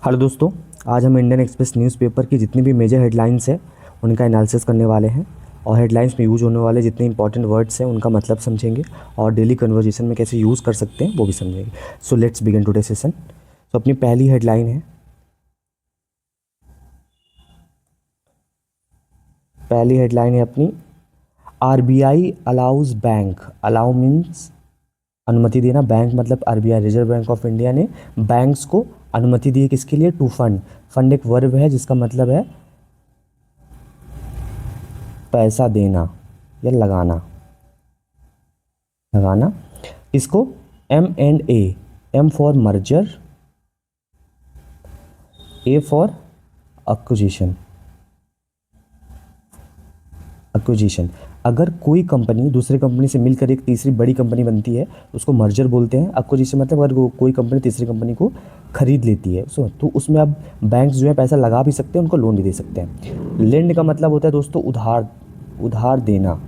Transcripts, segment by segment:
Hello दोस्तों, आज हम इंडियन एक्सप्रेस न्यूज़पेपर की जितनी भी मेजर हेडलाइंस है उनका एनालिसिस करने वाले हैं और हेडलाइंस में यूज होने वाले जितने इंपॉर्टेंट वर्ड्स हैं उनका मतलब समझेंगे और डेली कन्वर्जेशन में कैसे यूज़ कर सकते हैं वो भी समझेंगे। So let's begin today session. तो अपनी पहली हेडलाइन है, अपनी RBI allows bank. Allow means अनुमति देना, बैंक मतलब RBI Reserve Bank of India ने बैंक्स को अनुमति दी है किसके लिए? To fund. फंड एक वर्ब है जिसका मतलब है पैसा देना या लगाना। इसको M&A, M for merger, A for acquisition. अगर कोई कंपनी दूसरी कंपनी से मिलकर एक तीसरी बड़ी कंपनी बनती है उसको मर्जर बोलते हैं। एक्विजिशन मतलब अगर कोई कंपनी तीसरी कंपनी को खरीद लेती है तो उसमें अब बैंक्स जो है पैसा लगा भी सकते हैं, उनको लोन भी दे सकते हैं। लेंड का मतलब होता है दोस्तों उधार देना।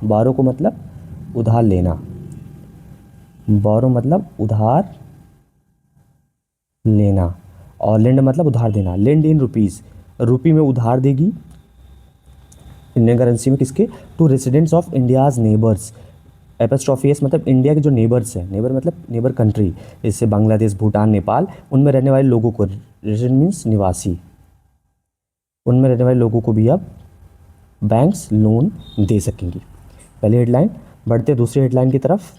बारो को मतलब उधार लेना, बारो मतलब उधार लेना और लेंड मतलब उधार देना। लेंड इन रुपीज़, रुपी में उधार देगी इंडियन करेंसी में किसके? To residents of India's neighbours. Apostrophes मतलब इंडिया के जो नेबर्स हैं, नेबर मतलब नेबर कंट्री, जैसे बांग्लादेश, भूटान, नेपाल, उनमें रहने वाले लोगों को, रेसिडेंट मीन्स निवासी, उनमें रहने वाले लोगों को भी अब बैंक्स लोन दे सकेंगी। पहली हेडलाइन। बढ़ते दूसरी हेडलाइन की तरफ।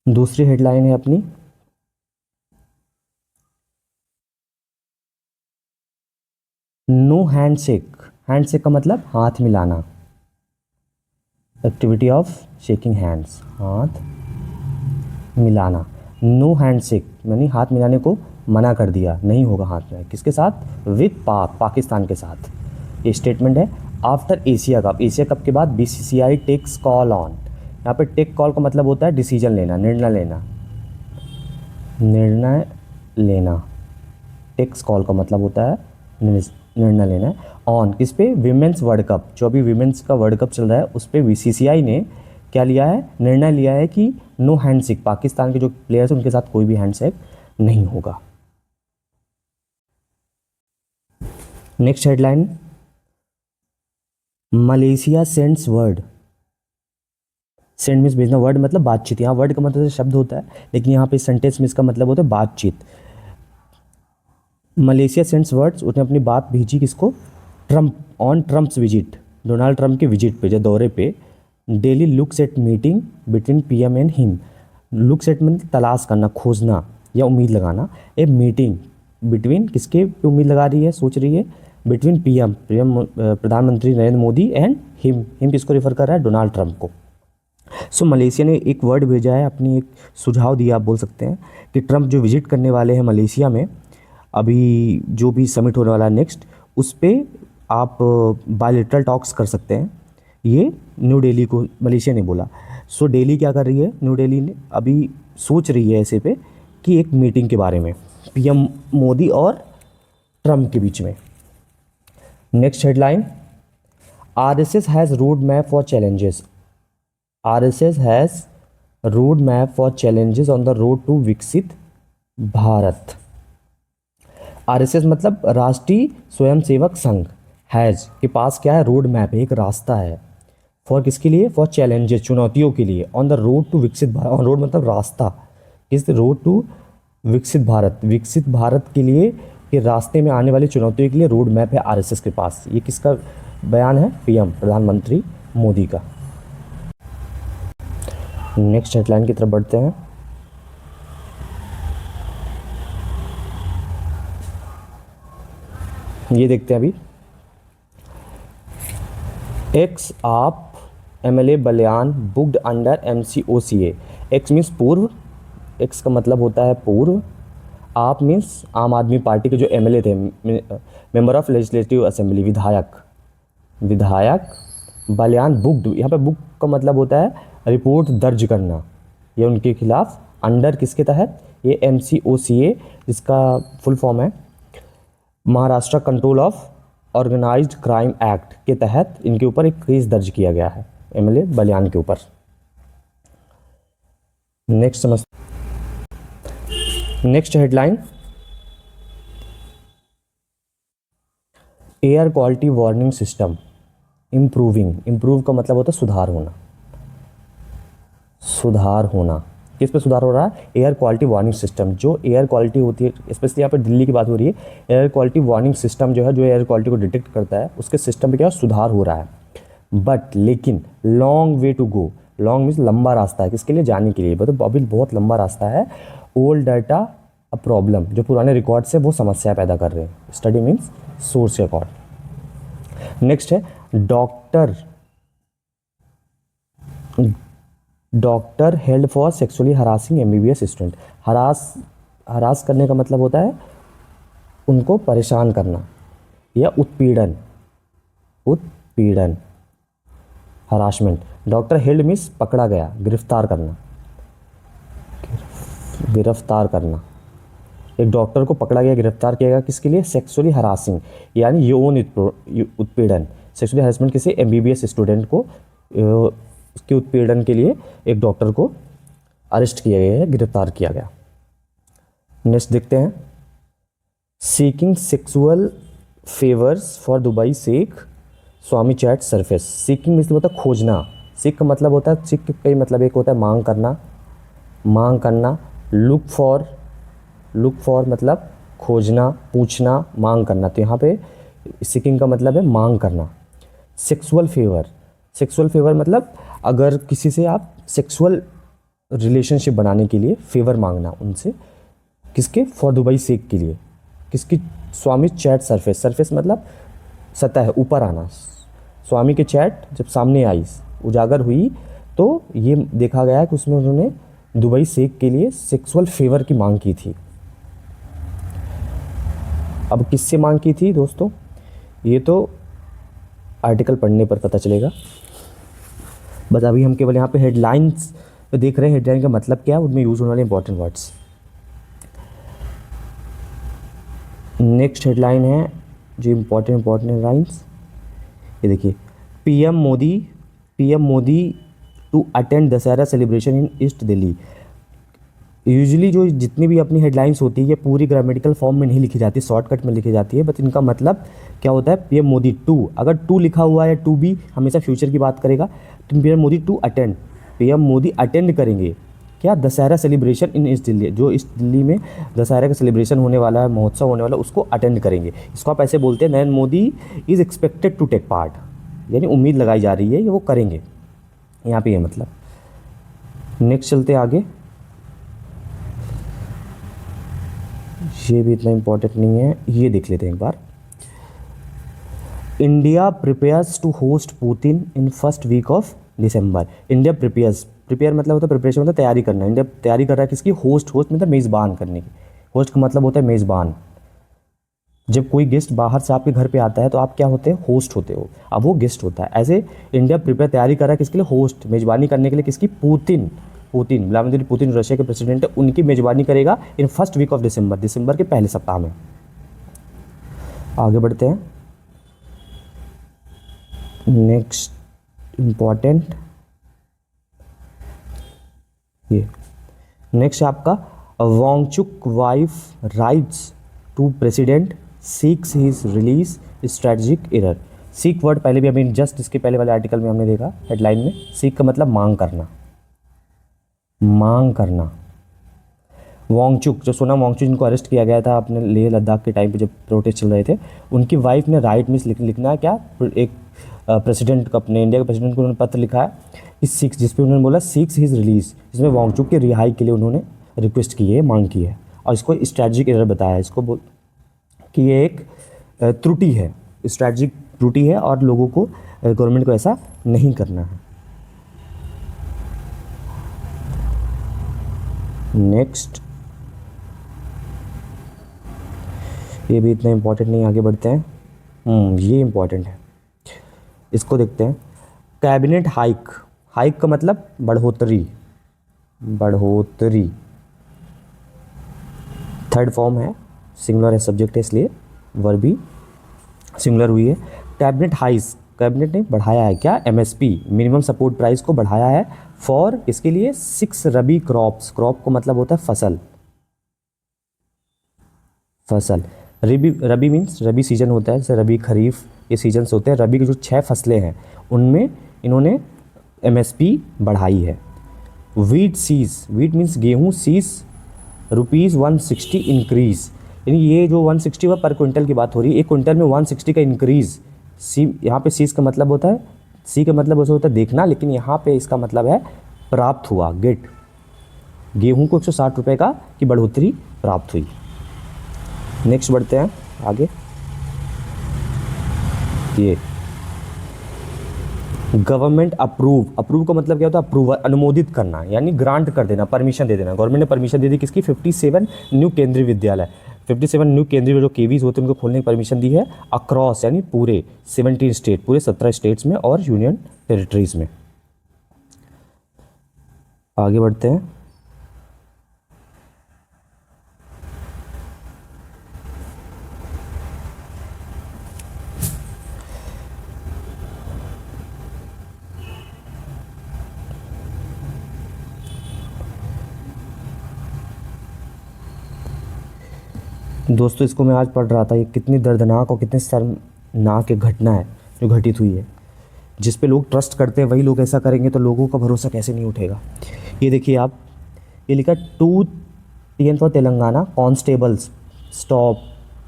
दूसरी हेडलाइन है अपनी नो हैंडशेक। हैंडशेक का मतलब हाथ मिलाना, एक्टिविटी ऑफ शेकिंग हैंड्स, हाथ मिलाना। नो हैंडशेक यानी हाथ मिलाने को मना कर दिया, नहीं होगा हाथ में। किसके साथ? विद पाकिस्तान के साथ। ये स्टेटमेंट है after Asia cup. Asia cup के बाद बीसीसीआई टेक्स कॉल ऑन। यहाँ पे टेक कॉल का मतलब होता है डिसीजन लेना, निर्णय लेना। टेक्स कॉल का मतलब होता है निर्णय लेना। ऑन किस पे? Women's world cup. जो अभी विमेंस का वर्ल्ड कप चल रहा है उस पर बीसीसीआई ने क्या लिया है? निर्णय लिया है कि नो हैंडशेक, पाकिस्तान के जो प्लेयर्स हैं उनके साथ कोई भी हैंडशेक नहीं होगा। Next headline, Malaysia sends word. Send means भेजना, वर्ड मतलब बातचीत। यहाँ वर्ड का मतलब शब्द होता है लेकिन यहाँ पे सेंटेंस में इसका मतलब होता है बातचीत। मलेशिया सेंड्स वर्ड्स, उसने अपनी बात भेजी किसको? Trump, on Trump's visit, Donald Trump के विजिट पे, जो दौरे पे। Daily looks at meeting between PM and him. Looks at मतलब तलाश करना, खोजना या उम्मीद लगाना। ए मीटिंग बिटवीन किसके पे उम्मीद लगा रही है, सोच रही है? बिटवीन पीएम प्रधानमंत्री नरेंद्र मोदी एंड हिम किसको रेफर कर रहा है? डोनाल्ड ट्रम्प को। सो मलेशिया ने एक वर्ड भेजा है, अपनी एक सुझाव दिया आप बोल सकते हैं कि ट्रम्प जो विजिट करने वाले हैं मलेशिया में, अभी जो भी समिट होने वाला है नेक्स्ट, उस पर आप बायलैटरल टॉक्स कर सकते हैं। ये न्यू दिल्ली को मलेशिया ने बोला। सो दिल्ली क्या कर रही है? न्यू दिल्ली ने अभी सोच रही है ऐसे पे कि एक मीटिंग के बारे में पीएम मोदी और ट्रम्प के बीच में। Next headline, RSS has road map for challenges. RSS has road map for challenges on the road to विकसित भारत। आरएसएस मतलब राष्ट्रीय स्वयंसेवक संघ। हैज़ के पास क्या है? रोड मैप है, एक रास्ता है। फॉर किसके लिए? फॉर चैलेंजेस, चुनौतियों के लिए। ऑन द रोड टू विकसित भारत, ऑन रोड मतलब रास्ता, किस रोड टू विकसित भारत, विकसित भारत के लिए के रास्ते में आने वाली चुनौतियों के लिए रोड मैप है आरएसएस के पास। ये किसका बयान है? पीएम प्रधानमंत्री मोदी का। नेक्स्ट हेडलाइन की तरफ बढ़ते हैं। ये देखते हैं अभी, ex AAP MLA Balyan booked under MCOCA। Ex means पूर्व, एक्स का मतलब होता है पूर्व। आप मीन्स आम आदमी पार्टी के जो एमएलए थे, मेंबर ऑफ लेजिस्लेटिव असेंबली, विधायक बलियान बुक्ड, यहाँ पे बुक का मतलब होता है रिपोर्ट दर्ज करना, ये उनके खिलाफ अंडर किसके तहत? ये MCOCA, जिसका फुल फॉर्म है Maharashtra control of organised crime act के तहत इनके ऊपर एक केस दर्ज किया गया है, एमएलए बलियान के ऊपर। Next headline, air quality warning system improving. Improve का मतलब होता है सुधार होना, सुधार होना। किस पे सुधार हो रहा है? Air quality warning system. जो एयर क्वालिटी होती है, स्पेशली यहाँ पर दिल्ली की बात हो रही है, एयर क्वालिटी वार्निंग सिस्टम जो है, जो एयर क्वालिटी को डिटेक्ट करता है, उसके सिस्टम पे क्या सुधार हो रहा है। बट लेकिन long way to go. Long means लंबा रास्ता है किसके लिए? जाने के लिए। मतलब अभी बहुत लंबा रास्ता है। ओल्ड डाटा अ प्रॉब्लम, जो पुराने रिकॉर्ड्स है वो समस्या पैदा कर रहे हैं। Study means source record. Next है doctor held for sexually harassing MBBS student. Harass करने का मतलब होता है उनको परेशान करना या उत्पीड़न, हरासमेंट। डॉक्टर हेल्ड मीन्स पकड़ा गया, गिरफ्तार करना, एक डॉक्टर को पकड़ा गया, गिरफ्तार किया गया, किसके लिए? सेक्सुअली हरासिंग यानी यौन उत्पीड़न। सेक्सुअली हरासमेंट किसी एमबीबीएस स्टूडेंट को उसके उत्पीड़न के लिए एक डॉक्टर को अरेस्ट किया गया है, गिरफ्तार किया गया। नेक्स्ट देखते हैं, seeking sexual favours for Dubai sheikh Swami chat surface. Seeking मतलब होता है खोजना। सीक का मतलब होता है, सीक कई मतलब एक होता है मांग करना। लुक फॉर मतलब खोजना, पूछना, मांग करना। तो यहाँ पे सीकिंग का मतलब है मांग करना। सेक्सुअल फेवर मतलब अगर किसी से आप सेक्सुअल रिलेशनशिप बनाने के लिए फेवर मांगना उनसे, किसके? फॉर दुबई शेख के लिए। किसकी? स्वामी चैट सरफेस मतलब सतह, ऊपर आना। स्वामी के चैट जब सामने आई, उजागर हुई, तो ये देखा गया कि उसमें उन्होंने दुबई शेख के लिए सेक्सुअल फेवर की मांग की थी। अब किससे मांग की थी दोस्तों? ये तो आर्टिकल पढ़ने पर पता चलेगा। बस अभी हम केवल यहाँ पे हेडलाइंस पे देख रहे हैं, हेडलाइन का मतलब क्या है, उनमें यूज होने वाले इंपॉर्टेंट वर्ड्स। नेक्स्ट हेडलाइन है जो इंपॉर्टेंट हेडलाइंस, ये देखिए, PM Modi to attend Dussehra celebration in east Delhi. Usually जो जितनी भी अपनी हेडलाइंस होती है ये पूरी ग्रामेटिकल फॉर्म में नहीं लिखी जाती, शॉर्टकट में लिखी जाती है, बट इनका मतलब क्या होता है? पीएम मोदी टू, अगर टू लिखा हुआ है, टू भी हमेशा फ्यूचर की बात करेगा, तो PM Modi to attend, PM Modi attend करेंगे क्या? Dussehra celebration in east Delhi. जो ईस्ट दिल्ली में दशहरा का सेलिब्रेशन होने वाला है, महोत्सव होने वाला है, उसको अटेंड करेंगे। इसको आप ऐसे बोलते हैं, Narendra Modi is expected to take part, यानी उम्मीद लगाई जा रही है ये वो करेंगे, यहाँ पे ये मतलब। नेक्स्ट चलते आगे, ये भी इतना इम्पोर्टेंट नहीं है, ये देख लेते हैं एक बार। India prepares to host Putin in first week of December. India prepare मतलब होता है प्रिपरेशन, मतलब तैयारी करना। इंडिया तैयारी कर रहा है किसकी? होस्ट मतलब मेज़बान करने की। होस्ट का मतलब होता है मेज़बान। जब कोई गेस्ट बाहर से आपके घर पे आता है तो आप क्या होते हैं? होस्ट होते हो। अब वो गेस्ट होता है। ऐसे इंडिया प्रिपेयर तैयारी कर रहा है किसके लिए? होस्ट, मेज़बानी करने के लिए। किसकी? व्लादिमीर पुतिन रशिया के प्रेसिडेंट है, उनकी मेज़बानी करेगा in first week of December के पहले सप्ताह में। आगे बढ़ते हैं, नेक्स्ट इम्पॉर्टेंट ये नेक्स्ट है आपका, Wangchuk wife writes to president seeks his release strategic error. Seek word पहले भी अभी जस्ट इसके पहले वाले आर्टिकल में हमने देखा, हेडलाइन में। सीक का मतलब मांग करना। वांगचुक, जो सोनम वांगचुक जिनको अरेस्ट किया गया था अपने लेह लद्दाख के टाइम पे जब प्रोटेस्ट चल रहे थे, उनकी वाइफ ने राइट मीन्स लिखना है क्या? एक प्रेसिडेंट को, अपने इंडिया के प्रेसिडेंट को उन्होंने पत्र लिखा है इस सिक्स, जिसपे उन्होंने बोला सीक्स हिज रिलीज। इसमें वांगचुक की रिहाई के लिए उन्होंने रिक्वेस्ट की है, मांग की है, और इसको स्ट्रेटजिक एरर बताया है। इसको बोल कि ये एक त्रुटि है, स्ट्रेटजिक त्रुटि है, और लोगों को, गवर्नमेंट को ऐसा नहीं करना है। नेक्स्ट, ये भी इतना इम्पोर्टेंट नहीं, आगे बढ़ते हैं। ये इम्पोर्टेंट है, इसको देखते हैं। कैबिनेट हाइक का मतलब बढ़ोतरी। थर्ड फॉर्म है, सिंगुलर है, सब्जेक्ट है, इसलिए वर्बी सिमिलर हुई है। कैबिनेट हाइस, कैबिनेट ने बढ़ाया है क्या, एमएसपी मिनिमम सपोर्ट प्राइस को बढ़ाया है फॉर, इसके लिए 6 रबी क्रॉप्स, क्रॉप को मतलब होता है फसल, फसल। रबी, रबी मीन्स रबी सीजन होता है, जैसे रबी खरीफ ये सीजन्स होते हैं। रबी की जो 6 फसलें हैं उनमें इन्होंने एमएसपी बढ़ाई है। वीट सीज, वीट मीन्स गेहूँ, सीज ₹160 इंक्रीज, यानी ये जो 160 पर क्विंटल की बात हो रही है, एक क्विंटल में 160 का इंक्रीज। सी यहाँ पे सीज का मतलब होता है, सी का मतलब ऐसा होता है देखना, लेकिन यहाँ पे इसका मतलब है प्राप्त हुआ, गेट। गेहूँ को 160 रुपये का की बढ़ोतरी प्राप्त हुई। नेक्स्ट बढ़ते हैं आगे। ये गवर्नमेंट अप्रूव, अप्रूव का मतलब क्या होता है, अप्रूवल, अनुमोदित करना, यानी ग्रांट कर देना, परमिशन दे देना। गवर्नमेंट ने परमिशन दे दी किसकी, 57 न्यू केंद्रीय विद्यालय, 57 न्यू केंद्रीय जो केवीज होते हैं उनको खोलने की परमिशन दी है, अक्रॉस यानी पूरे 17 स्टेट, पूरे 17 स्टेट्स में और यूनियन टेरिटरीज में। आगे बढ़ते हैं। दोस्तों इसको मैं आज पढ़ रहा था, ये कितनी दर्दनाक और कितनी शर्मनाक एक घटना है जो घटित हुई है। जिस पे लोग ट्रस्ट करते हैं वही लोग ऐसा करेंगे तो लोगों का भरोसा कैसे नहीं उठेगा। ये देखिए आप, ये लिखा 2 TN for Telangana constables stop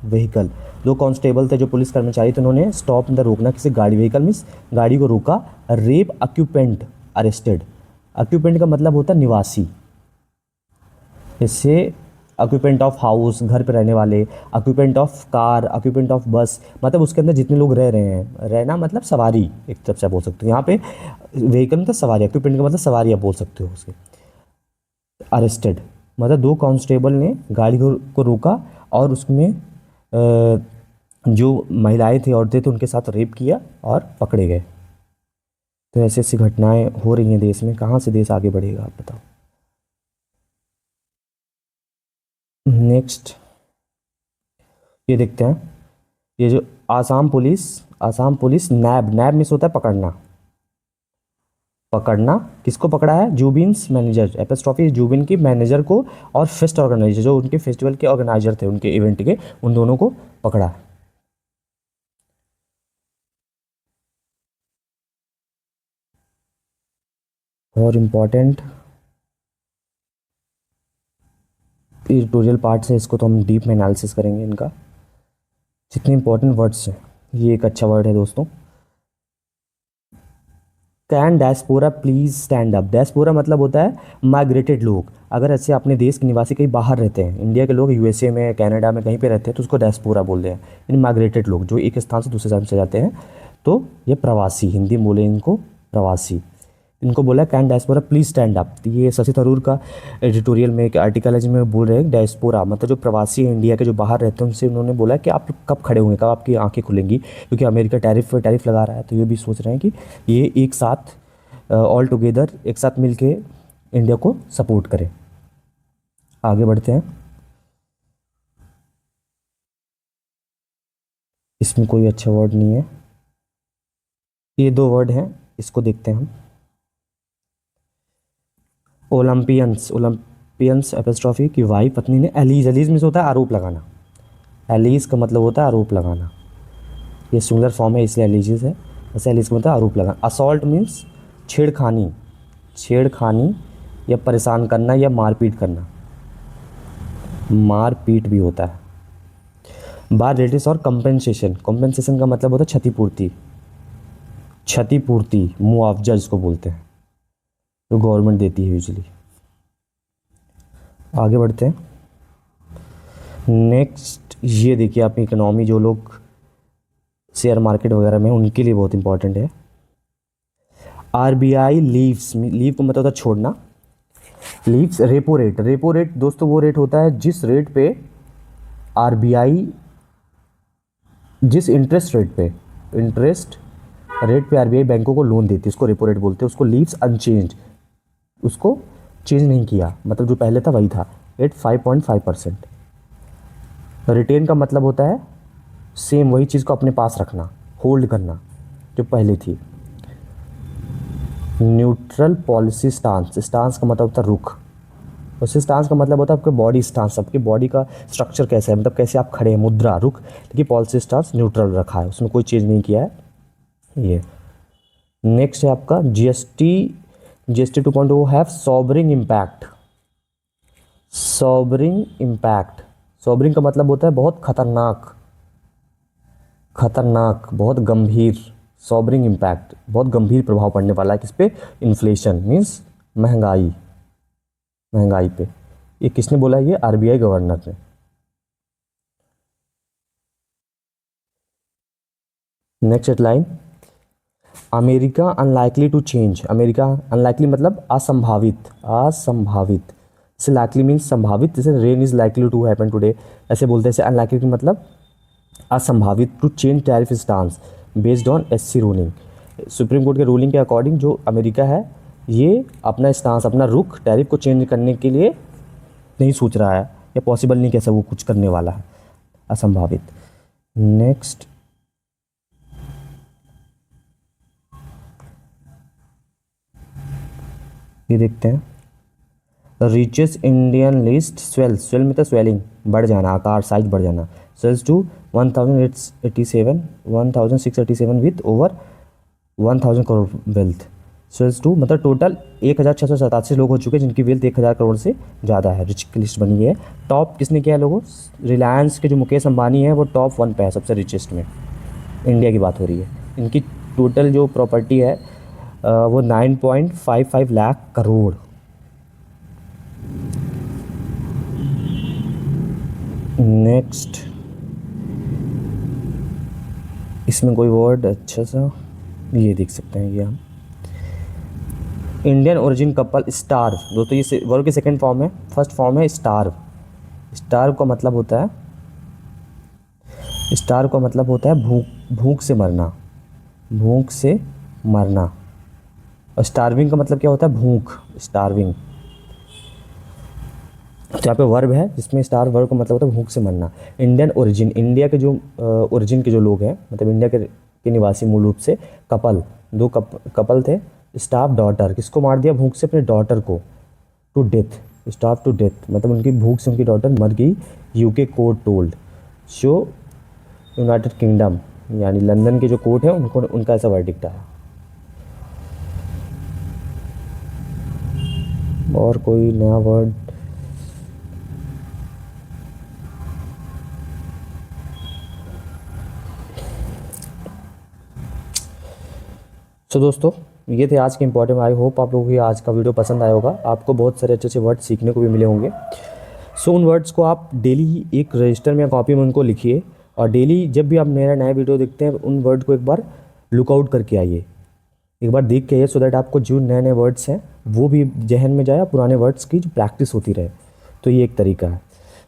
vehicle. 2 constable थे जो पुलिस कर्मचारी थे, उन्होंने स्टॉप अंदर रोकना किसी गाड़ी, व्हीकल मीन्स गाड़ी को रोका। रेप ऑक्यूपेंट अरेस्टेड, ऑक्यूपेंट का मतलब होता है निवासी, इससे ऑक्यूपेंट ऑफ हाउस घर पे रहने वाले, occupant of car, occupant of बस, मतलब उसके अंदर जितने लोग रह रहे हैं, रहना मतलब सवारी एक तरफ से बोल सकते हो। यहाँ पे व्हीकल मतलब सवारी, ऑक्यूपेंट का मतलब सवारी आप बोल सकते हो उसके। अरेस्टेड मतलब 2 कांस्टेबल ने गाड़ी को रोका और उसमें जो महिलाएं थी, औरतें थे, उनके साथ रेप किया और पकड़े गए। तो ऐसी ऐसी घटनाएं हो रही हैं देश में, कहाँ से देश आगे बढ़ेगा आप बताओ। नेक्स्ट ये देखते हैं, ये जो आसाम पुलिस नैब, नैब मिस होता है पकड़ना, पकड़ना किसको पकड़ा है, जुबिन्स मैनेजर, एपिस्ट्रॉफी जुबिन की मैनेजर को और फेस्ट ऑर्गेनाइजर जो उनके फेस्टिवल के ऑर्गेनाइजर थे उनके इवेंट के, उन दोनों को पकड़ा है। और इम्पॉर्टेंट एडिटोरियल पार्ट्स है, इसको तो हम डीप में एनालिसिस करेंगे इनका, जितने इंपॉर्टेंट वर्ड्स हैं। ये एक अच्छा वर्ड है दोस्तों, can diaspora please stand up. Diaspora मतलब होता है माइग्रेटेड लोग। अगर ऐसे अपने देश के निवासी कहीं बाहर रहते हैं, इंडिया के लोग यूएसए में, कनाडा में कहीं पे रहते हैं, तो उसको डायस्पोरा बोलते हैं, यानी माइग्रेटेड लोग जो एक स्थान से दूसरे स्थान से जाते हैं, तो ये प्रवासी, हिंदी में बोले इनको प्रवासी। इनको बोला can diaspora please stand up. ये शशि थरूर का एडिटोरियल में एक आर्टिकल है जिसमें बोल रहे हैं डायस्पोरा मतलब जो प्रवासी हैं इंडिया के जो बाहर रहते हैं, उनसे उन्होंने बोला कि आप कब खड़े होंगे, कब आपकी आंखें खुलेंगी, क्योंकि अमेरिका टैरिफ लगा रहा है। तो ये भी सोच रहे हैं कि ये एक साथ ऑल टुगेदर एक साथ मिलके इंडिया को सपोर्ट करें। आगे बढ़ते हैं। इसमें कोई अच्छा वर्ड नहीं है, ये 2 वर्ड हैं, इसको देखते हैं हम। ओलंपियंस एपिस्ट्रॉफी की वाइफ पत्नी ने एलीज, एलीज में होता है आरोप लगाना, एलीज का मतलब होता है आरोप लगाना, ये सिंगुलर फॉर्म है इसलिए एलीज है, वैसे एलीज का मतलब आरोप लगाना। असॉल्ट मीन्स छेड़खानी, छेड़खानी या परेशान करना या मारपीट करना, मारपीट भी होता है। बार और कंपेंसेशन, कंपेंसेशन का मतलब होता है क्षतिपूर्ति, क्षतिपूर्ति मुआवजा जिसको बोलते हैं, जो गवर्नमेंट देती है यूजुअली। आगे बढ़ते हैं। नेक्स्ट ये देखिए आप, इकोनॉमी जो लोग शेयर मार्केट वगैरह में, उनके लिए बहुत इंपॉर्टेंट है। आरबीआई लीव्स, लीव को मतलब होता है छोड़ना, leaves repo rate, repo rate दोस्तों वो रेट होता है जिस रेट पे आरबीआई, जिस इंटरेस्ट रेट पे आरबीआई बैंकों को लोन देती है, उसको रेपो रेट बोलते हैं। उसको लीव्स अनचेंज्ड, उसको चेंज नहीं किया, मतलब जो पहले था वही था, एट 5.5%। रिटेन का मतलब होता है सेम वही चीज़ को अपने पास रखना, होल्ड करना जो पहले थी। न्यूट्रल पॉलिसी स्टांस, स्टांस का मतलब होता है रुख, वैसे स्टांस का मतलब होता है आपके बॉडी स्टांस, आपकी बॉडी का स्ट्रक्चर कैसा है, मतलब कैसे आप खड़े हैं, मुद्रा, रुख। देखिए पॉलिसी स्टांस न्यूट्रल रखा है, उसमें कोई चेंज नहीं किया है ये। नेक्स्ट है आपका जीएसटी 2.0 हैव सॉबरिंग इम्पैक्ट। सॉबरिंग इम्पैक्ट, सॉबरिंग का मतलब होता है बहुत खतरनाक, खतरनाक, बहुत गंभीर। सॉबरिंग इम्पैक्ट, बहुत गंभीर प्रभाव पड़ने वाला है किस पे, इन्फ्लेशन मीन्स महंगाई, महंगाई पे। ये किसने बोला है, ये आरबीआई गवर्नर ने। Next headline, America unlikely to change. America unlikely मतलब असंभावित, असंभावित। जैसे लाइकली मीन्स संभावित, जैसे rain is likely to happen today, ऐसे बोलते हैं। जैसे अनलाइकली मतलब असंभावित, to change tariff stance based on SC ruling. Supreme court के रूलिंग के अकॉर्डिंग जो अमेरिका है ये अपना स्टांस, अपना रुख टैरिफ को चेंज करने के लिए नहीं सोच रहा है, या पॉसिबल नहीं कैसे वो कुछ करने वाला है, असंभावित। नेक्स्ट, ये देखते हैं, richest Indian list swells, swell मतलब स्वेलिंग, बढ़ जाना, आकार साइज बढ़ जाना, swells to 1687 with over 1000 crore wealth. Swells to मतलब टोटल 1687 लोग हो चुके हैं जिनकी वेल्थ 1000 करोड़ से ज़्यादा है, रिच की लिस्ट बनी है। टॉप किसने किया है लोगों, रिलायंस के जो मुकेश अंबानी है वो टॉप 1 पे है, सबसे रिचेस्ट में, इंडिया की बात हो रही है। इनकी टोटल जो प्रॉपर्टी है वो 9.55 लाख करोड़। नेक्स्ट, इसमें कोई वर्ड अच्छा सा, ये देख सकते हैं, ये हम इंडियन ओरिजिन कपल स्टार्व। दोस्तों ये वर्ड की सेकंड फॉर्म है, फर्स्ट फॉर्म है स्टार्व। स्टार्व का मतलब होता है, स्टार्व का मतलब होता है भूख, भूख से मरना, भूख से मरना। और स्टार्विंग का मतलब क्या होता है, भूख, स्टार्विंग। तो यहाँ पे वर्ब है जिसमें स्टार वर्ब का मतलब होता है भूख से मरना। इंडियन ओरिजिन, इंडिया के जो ओरिजिन के जो लोग हैं, मतलब इंडिया के निवासी मूल रूप से, कपल, दो कपल थे, स्टाफ डॉटर, किसको मार दिया भूख से, अपने डॉटर को, to death, starved to death मतलब उनकी भूख से उनकी डॉटर मर गई। यूके कोर्ट टोल्ड, शो यूनाइटेड किंगडम यानी लंदन के जो कोर्ट है उनको, उनका ऐसा वर्डिक्ट आया। और कोई नया वर्ड, सो दोस्तों ये थे आज के इंपॉर्टेंट। आई होप आप लोगों को आज का वीडियो पसंद आया होगा, आपको बहुत सारे अच्छे अच्छे वर्ड सीखने को भी मिले होंगे। सो उन वर्ड्स को आप डेली एक रजिस्टर में या कॉपी में उनको लिखिए, और डेली जब भी आप मेरा नया वीडियो देखते हैं उन वर्ड को एक बार लुकआउट करके आइए, एक बार देख के आइए, सो दैट आपको जो नए नए वर्ड्स हैं वो भी जहन में जाए, पुराने वर्ड्स की जो प्रैक्टिस होती रहे। तो ये एक तरीका है।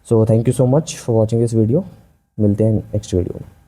So thank you so much for watching this video, मिलते हैं नेक्स्ट वीडियो में।